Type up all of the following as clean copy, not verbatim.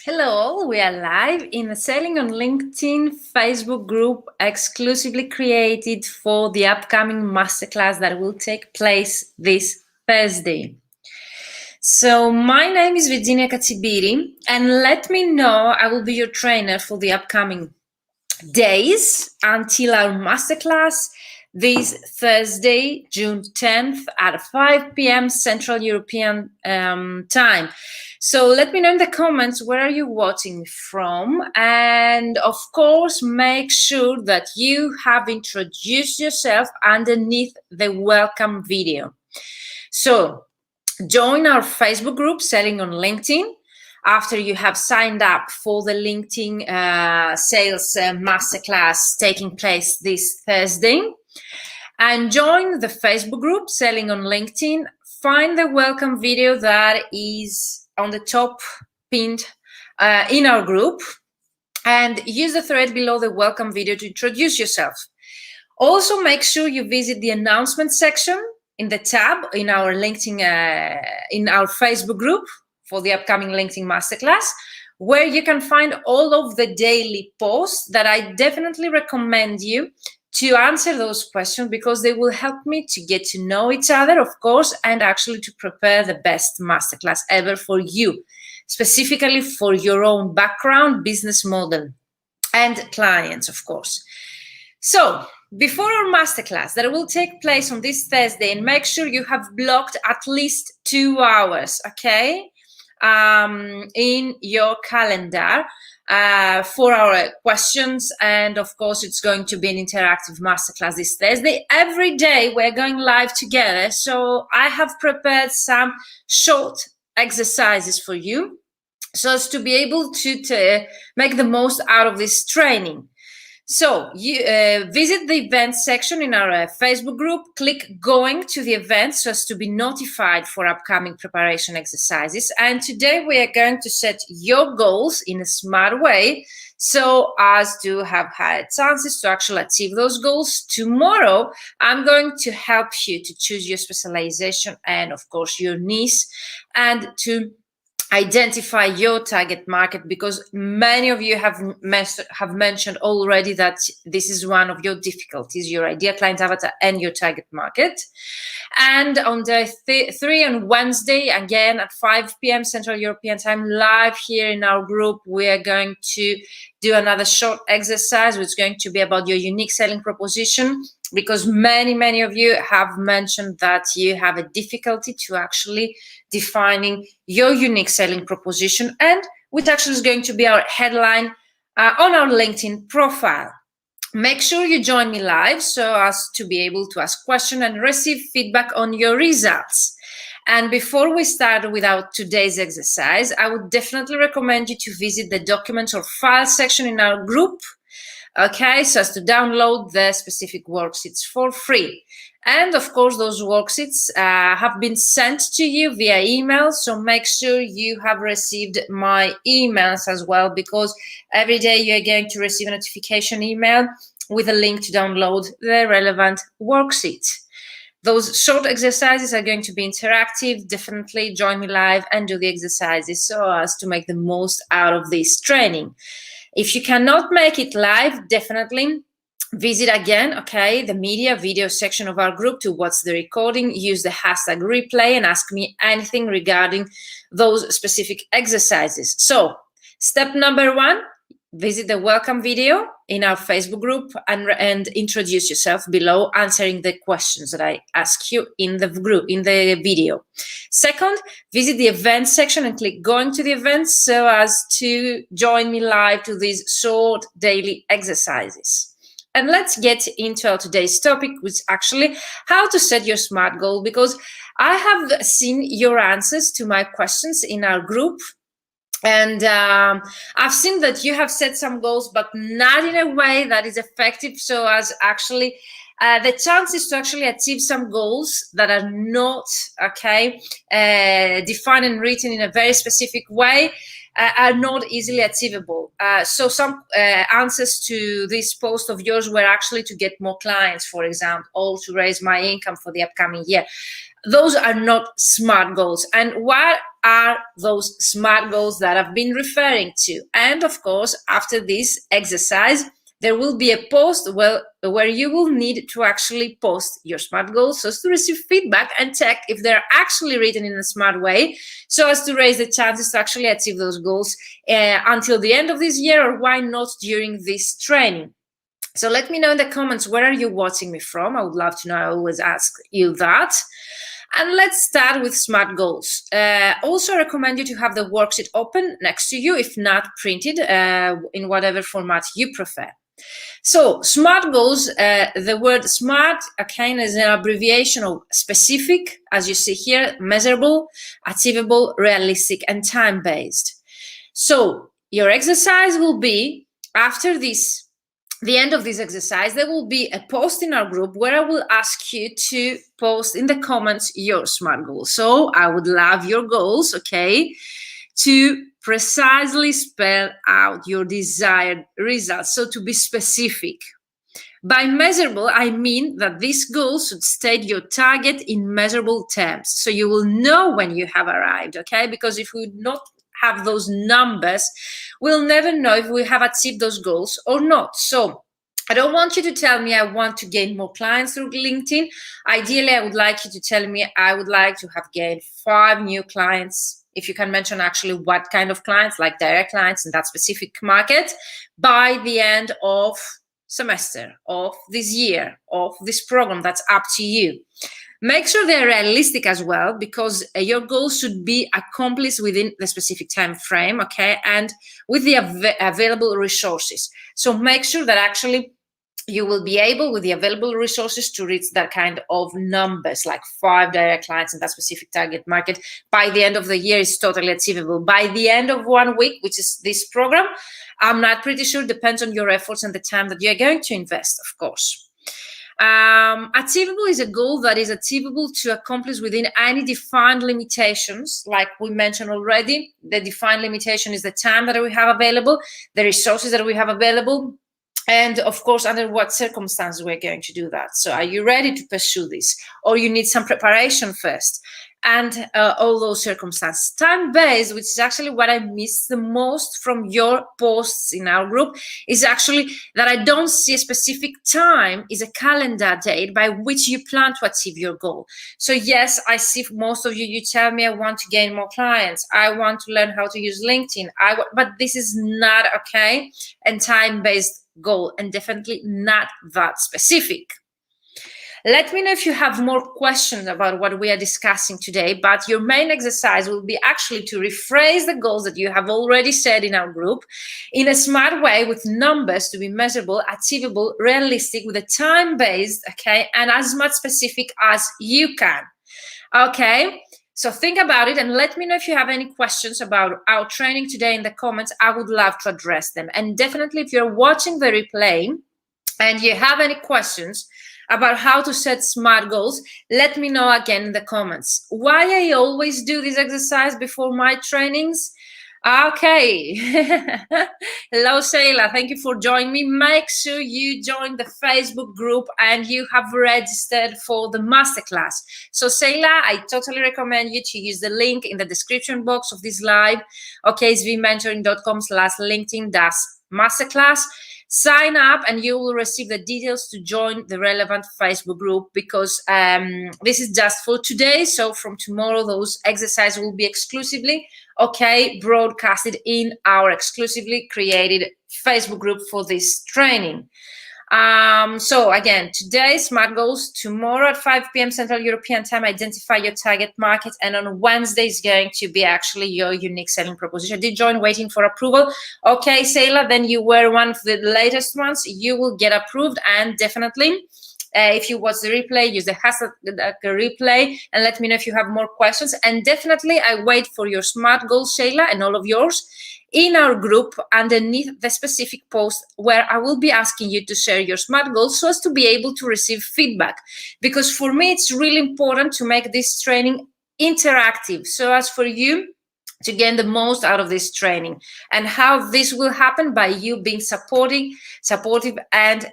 Hello all, we are live in the Selling on LinkedIn Facebook group exclusively created for the upcoming masterclass that will take place this Thursday. So my name is Virginia Katsibiri, and let me know, I will be your trainer for the upcoming days until our masterclass this Thursday, June 10th at 5 p.m. Central European time. So let me know in the comments where are you watching from, and of course make sure that you have introduced yourself underneath the welcome video. So join our Facebook group Selling on LinkedIn after you have signed up for the LinkedIn sales masterclass taking place this Thursday, and join the Facebook group Selling on LinkedIn. Find the welcome video that is on the top pinned in our group, and use the thread below the welcome video to introduce yourself. Also, make sure you visit the announcement section in the tab in our LinkedIn, in our Facebook group for the upcoming LinkedIn Masterclass, where you can find all of the daily posts that I definitely recommend you to answer those questions, because they will help me to get to know each other, of course, and actually to prepare the best masterclass ever for you, specifically for your own background, business model, and clients, of course. So before our masterclass that will take place on this Thursday, and make sure you have blocked at least 2 hours, okay, in your calendar for our questions. And of course, it's going to be an interactive masterclass this Thursday. Every day we're going live together. So I have prepared some short exercises for you so as to be able to make the most out of this training. So you visit the events section in our Facebook group, click going to the event so as to be notified for upcoming preparation exercises. And today we are going to set your goals in a smart way so as to have higher chances to actually achieve those goals. Tomorrow, I'm going to help you to choose your specialization and, of course, your niche, and to identify your target market, because many of you have mentioned already that this is one of your difficulties, your ideal client avatar and your target market. And on day 3 on Wednesday, again at 5 p.m. Central European time, live here in our group, we are going to do another short exercise, which is going to be about your unique selling proposition, because many of you have mentioned that you have a difficulty to actually defining your unique selling proposition, and which actually is going to be our headline on our LinkedIn profile. Make sure you join me live so as to be able to ask questions and receive feedback on your results. And before we start with our today's exercise, I would definitely recommend you to visit the documents or file section in our group, okay, so as to download the specific worksheets for free. And of course, those worksheets have been sent to you via email, so make sure you have received my emails as well, because every day you are going to receive a notification email with a link to download the relevant worksheet. Those short exercises are going to be interactive. Definitely join me live and do the exercises so as to make the most out of this training. If you cannot make it live, definitely visit again, okay, the media video section of our group to watch the recording. Use the hashtag replay and ask me anything regarding those specific exercises. So step number 1, visit the welcome video in our Facebook group and introduce yourself below, answering the questions that I ask you in the group, in the video. Second, visit the events section and click going to the events so as to join me live to these short daily exercises. And let's get into our today's topic, which is actually how to set your SMART goal, because I have seen your answers to my questions in our group. And I've seen that you have set some goals, but not in a way that is effective, so as actually the chances to actually achieve some goals that are not, okay, defined and written in a very specific way, are not easily achievable. So some answers to this post of yours were actually to get more clients, for example, or to raise my income for the upcoming year. Those are not SMART goals. And what are those SMART goals that I've been referring to? And of course, after this exercise, there will be a post where you will need to actually post your SMART goals so as to receive feedback and check if they're actually written in a smart way, so as to raise the chances to actually achieve those goals until the end of this year, or why not during this training. So let me know in the comments, where are you watching me from? I would love to know. I always ask you that. And let's start with SMART goals. Also recommend you to have the worksheet open next to you, if not printed, in whatever format you prefer. So SMART goals, the word SMART again is an abbreviation of specific, as you see here, measurable, achievable, realistic, and time-based. So your exercise will be, after this, the end of this exercise, there will be a post in our group where I will ask you to post in the comments your SMART goals. So I would love your goals, okay, to precisely spell out your desired results. So to be specific. By measurable, I mean that this goal should state your target in measurable terms. So you will know when you have arrived, okay? Because if we not have those numbers, we'll never know if we have achieved those goals or not. So I don't want you to tell me I want to gain more clients through LinkedIn. Ideally, I would like you to tell me I would like to have gained 5 new clients. If you can mention actually what kind of clients, like direct clients in that specific market, by the end of semester, of this year, of this program, that's up to you. Make sure they're realistic as well, because your goals should be accomplished within the specific time frame, okay, and with the available resources. So make sure that actually you will be able, with the available resources, to reach that kind of numbers, like 5 direct clients in that specific target market by the end of the year is totally achievable. By the end of 1 week, which is this program, I'm not pretty sure, depends on your efforts and the time that you're going to invest, of course. Achievable is a goal that is achievable to accomplish within any defined limitations. Like we mentioned already, the defined limitation is the time that we have available, the resources that we have available, and of course, under what circumstances we're going to do that. So are you ready to pursue this? Or you need some preparation first? And all those circumstances. Time-based, which is actually what I miss the most from your posts in our group, is actually that I don't see a specific time, is a calendar date by which you plan to achieve your goal. So yes, I see most of you, you tell me I want to gain more clients, I want to learn how to use LinkedIn, but this is not okay and time-based goal, and definitely not that specific. Let me know if you have more questions about what we are discussing today, but your main exercise will be actually to rephrase the goals that you have already said in our group in a smart way, with numbers to be measurable, achievable, realistic, with a time-based, okay, and as much specific as you can, okay? So think about it and let me know if you have any questions about our training today in the comments. I would love to address them. And definitely, if you're watching the replay and you have any questions about how to set SMART goals, let me know again in the comments. Why I always do this exercise before my trainings? Okay. Hello, Sayla. Thank you for joining me. Make sure you join the Facebook group and you have registered for the masterclass. So, Sayla, I totally recommend you to use the link in the description box of this live. Okay, it's vmentoring.com/linkedin-masterclass. Sign up and you will receive the details to join the relevant Facebook group, because this is just for today. So from tomorrow, those exercises will be exclusively, okay, broadcasted in our exclusively created Facebook group for this training. So again, today, SMART goals. Tomorrow at 5 p.m. Central European Time, identify your target market. And on Wednesday is going to be actually your unique selling proposition. Did join waiting for approval? Okay, Sayla, then you were one of the latest ones. You will get approved, and definitely, if you watch the replay, use the hashtag replay and let me know if you have more questions. And definitely, I wait for your SMART goals, Shayla, and all of yours in our group underneath the specific post, where I will be asking you to share your SMART goals so as to be able to receive feedback. Because for me, it's really important to make this training interactive. So as for you, to gain the most out of this training. And how this will happen by you being supportive and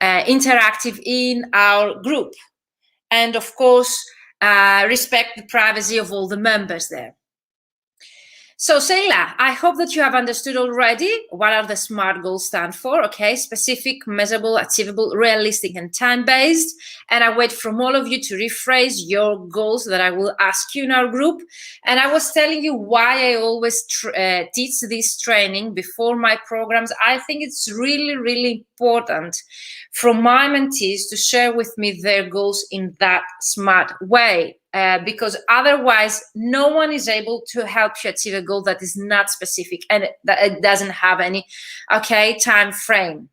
interactive in our group. And of course, respect the privacy of all the members there. So, Seila, I hope that you have understood already what are the SMART goals stand for, okay? Specific, measurable, achievable, realistic, and time-based. And I wait from all of you to rephrase your goals that I will ask you in our group. And I was telling you why I always teach this training before my programs. I think it's really, really important from my mentees to share with me their goals in that SMART way. Because otherwise no one is able to help you achieve a goal that is not specific and that it doesn't have any time frame.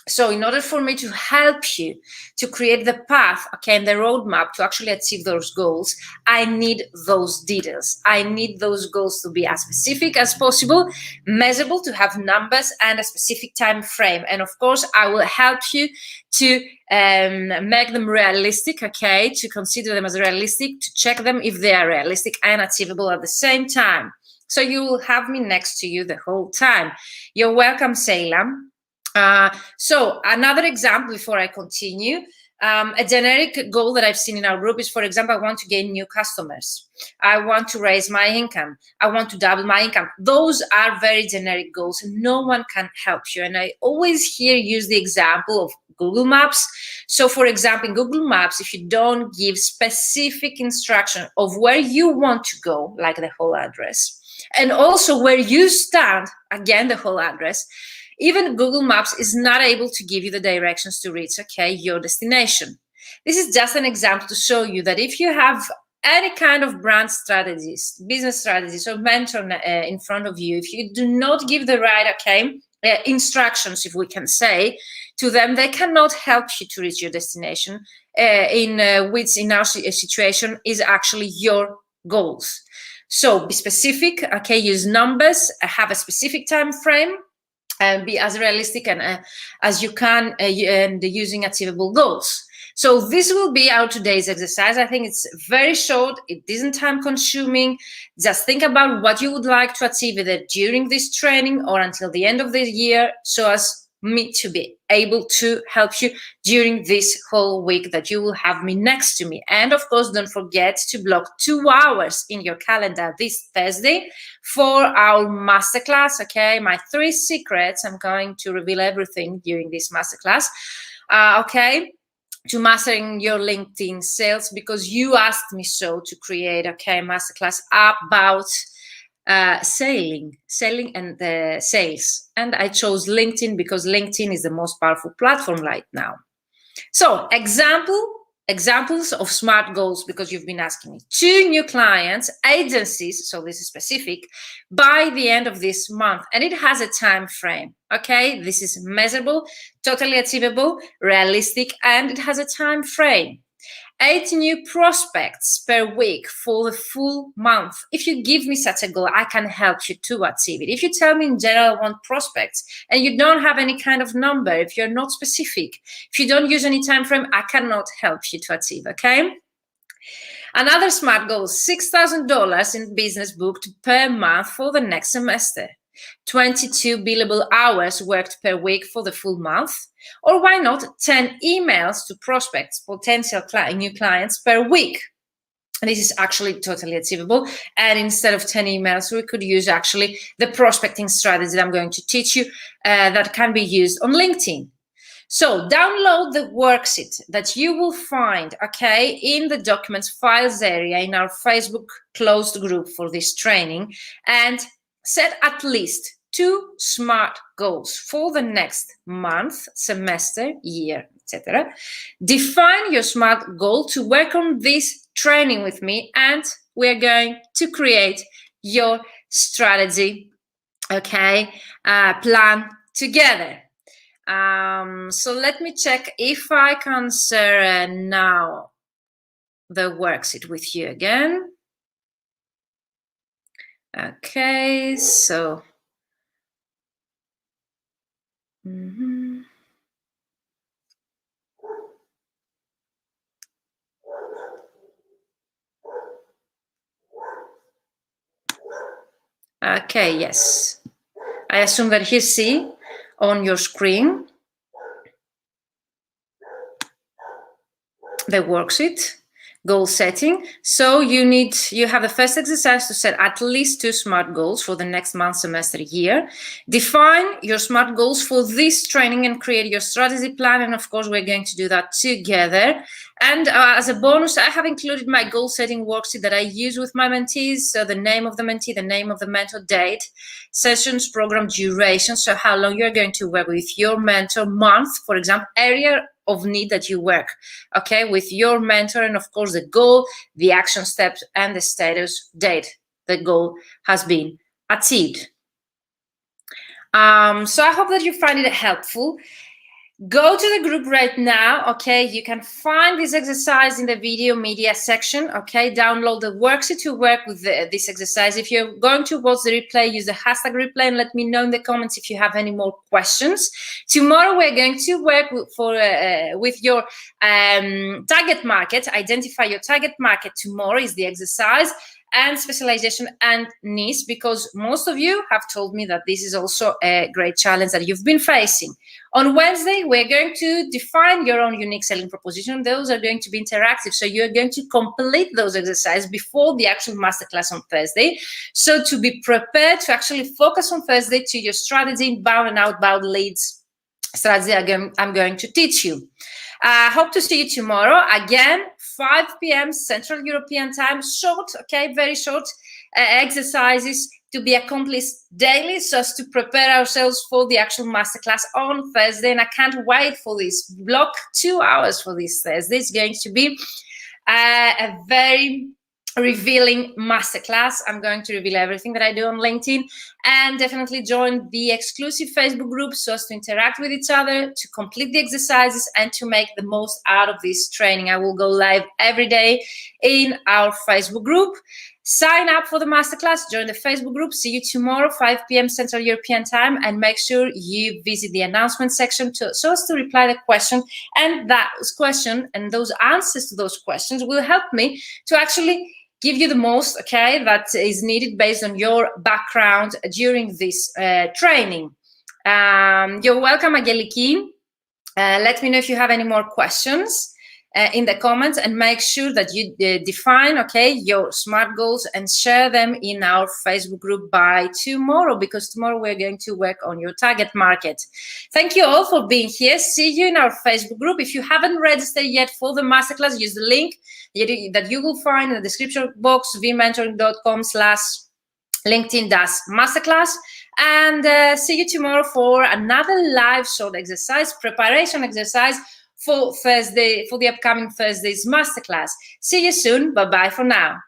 So in order for me to help you to create the path, and the roadmap to actually achieve those goals, I need those details. I need those goals to be as specific as possible, measurable, to have numbers and a specific time frame. And of course, I will help you to make them realistic, to consider them as realistic, to check them if they are realistic and achievable at the same time. So you will have me next to you the whole time. You're welcome, Seila. So another example before I continue, a generic goal that I've seen in our group is, for example, I want to gain new customers. I want to raise my income. I want to double my income. Those are very generic goals. No one can help you. And I always hear use the example of Google Maps. So for example, in Google Maps, if you don't give specific instruction of where you want to go, like the whole address, and also where you stand, again, the whole address, even Google Maps is not able to give you the directions to reach, your destination. This is just an example to show you that if you have any kind of brand strategies, business strategies, or mentor in front of you, if you do not give the right, instructions, if we can say, to them, they cannot help you to reach your destination, which in our situation is actually your goals. So be specific, use numbers, have a specific time frame, and be as realistic and as you can, and using achievable goals. So this will be our today's exercise. I think it's very short. It isn't time consuming. Just think about what you would like to achieve either during this training or until the end of the year, so as me to be able to help you during this whole week that you will have me next to me. And of course, don't forget to block 2 hours in your calendar this Thursday for our masterclass, my 3 secrets. I'm going to reveal everything during this masterclass, to mastering your LinkedIn sales, because you asked me so to create a masterclass about selling and sales. And I chose LinkedIn because LinkedIn is the most powerful platform right now. So examples of SMART goals, because you've been asking me. 2 new clients, agencies, so this is specific, by the end of this month. And it has a time frame, This is measurable, totally achievable, realistic, and it has a time frame. 8 new prospects per week for the full month. If you give me such a goal, I can help you to achieve it. If you tell me in general I want prospects and you don't have any kind of number, if you're not specific, if you don't use any time frame, I cannot help you to achieve, Another SMART goal, $6,000 in business booked per month for the next semester. 22 billable hours worked per week for the full month, or why not 10 emails to prospects, potential new clients per week. And this is actually totally achievable. And instead of 10 emails, we could use actually the prospecting strategy that I'm going to teach you that can be used on LinkedIn. So download the worksheet that you will find, in the documents files area in our Facebook closed group for this training, and set at least 2 SMART goals for the next month, semester, year, etc. Define your SMART goal to work on this training with me, and we're going to create your strategy, plan together. So let me check if I can share now the worksheet with you again. So Okay, yes. I assume that you see on your screen the worksheet, goal setting. So you have the first exercise to set at least 2 SMART goals for the next month, semester, year. Define your SMART goals for this training and create your strategy plan. And of course, we're going to do that together. And as a bonus, I have included my goal setting worksheet that I use with my mentees. So the name of the mentee, the name of the mentor, date, sessions, program duration. So how long you're going to work with your mentor, month, for example, area of need that you work, okay, with your mentor, and of course the goal, the action steps, and the status date the goal has been achieved. So I hope that you find it helpful. Go to the group right now, okay? You can find this exercise in the video media section, okay? Download the worksheet to work with this exercise. If you're going to watch the replay, use the hashtag replay and let me know in the comments if you have any more questions. Tomorrow, we're going to work with your target market. Identify your target market tomorrow is the exercise, and specialization and niche, because most of you have told me that this is also a great challenge that you've been facing. On Wednesday, we're going to define your own unique selling proposition. Those are going to be interactive, so you're going to complete those exercises before the actual masterclass on Thursday. So to be prepared to actually focus on Thursday to your strategy, inbound and outbound leads strategy I'm going to teach you. Hope to see you tomorrow. Again, 5 p.m. Central European Time. Short, okay, very short exercises to be accomplished daily, so as to prepare ourselves for the actual masterclass on Thursday. And I can't wait for this. Block 2 hours for this Thursday. It's going to be a very revealing masterclass. I'm going to reveal everything that I do on LinkedIn, and definitely join the exclusive Facebook group so as to interact with each other, to complete the exercises, and to make the most out of this training. I will go live every day in our Facebook group. Sign up for the masterclass, join the Facebook group. See you tomorrow, 5 p.m. Central European Time, and make sure you visit the announcement section so as to reply the question. And that question and those answers to those questions will help me to actually give you the most, okay, that is needed based on your background during this training. You're welcome, Angeliki. Let me know if you have any more questions in the comments, and make sure that you define, okay, your SMART goals and share them in our Facebook group by tomorrow, because tomorrow we're going to work on your target market. Thank you all for being here. See you in our Facebook group. If you haven't registered yet for the masterclass, use the link that you will find in the description box, vmentoring.com/LinkedIn-masterclass. And see you tomorrow for another live short exercise, preparation exercise for Thursday, for the upcoming Thursday's masterclass. See you soon. Bye-bye for now.